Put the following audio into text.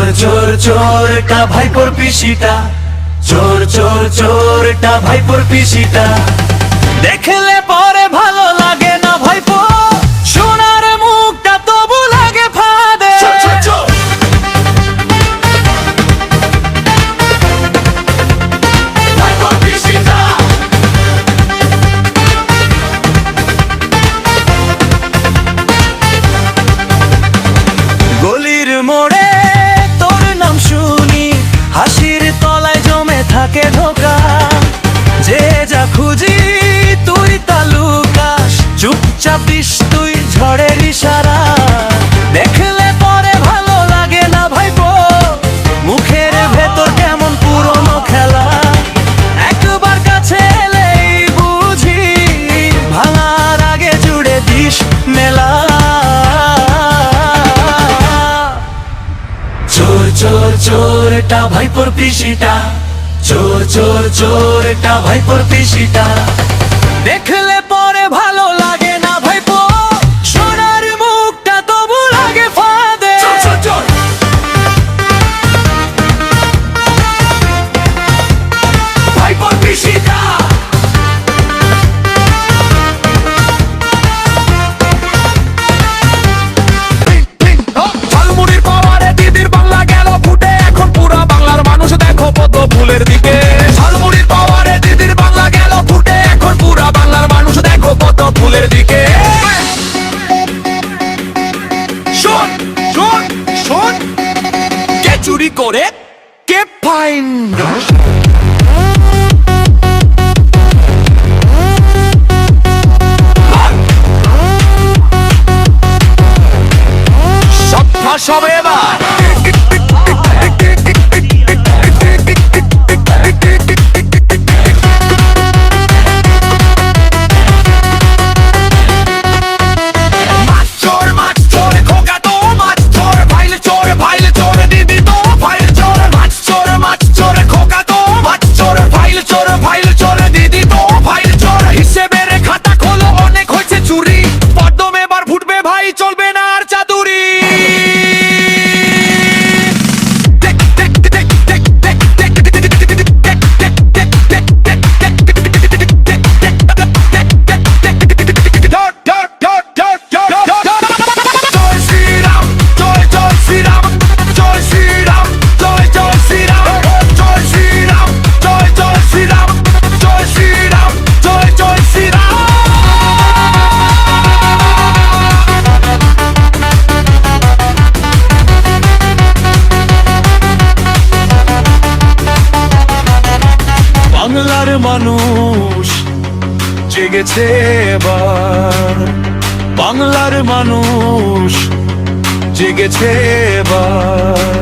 চোর চোর চোরটা ভাইপোর পিসিটা, চোর চোর চোরটা ভাইপোর পিসিটা। দেখলে পরে ভালো লাগে না ভাইপো, সোনার মুখটা তবু লাগে ফাঁদে। গলির মোড়ে তোর নাম শুনি, হাসির তলায় জমে থাকে ধোকা। যে যা খুঁজি তুই তা লুকাস, চুপচাপ দিস তুই ঝড়ের ইশারা। দেখলে পরে ভালো লাগে না ভাইপো, মুখের ভেতর কেমন পুরনো খেলা। একবার কাছে এলেই বুঝি, ভাঙার আগে জুড়ে দিস মেলা। চোর চোর চোরটা ভাইপোর পিসিটা, চোর চোর চোরটা ভাইপোর পিসিটা। দেখলে পরে ভালো লাগে না ভাইপো, সোনার মুখটা তবু লাগে ফাঁদে। ভাইপোর পিসিটা। ঝালমুড়ির পাওয়ারে দিদির বাংলা গেল ফুটে, এখন পুরা বাংলার মানুষ দেখো পদ্ম ফুলের দিকে। ঝালমুড়ির পাওয়ারে দিদির বাংলা গেল ফুটে, এখন পুরা বাংলার মানুষ দেখো পদ্ম ফুলের দিকে। শোন শোন শোন, কে চুরি করে কে ফাইন। সব ফাঁস হবে এবার। বাংলার মানুষ জেগেছে এবার, বাংলার মানুষ জেগেছে এবার।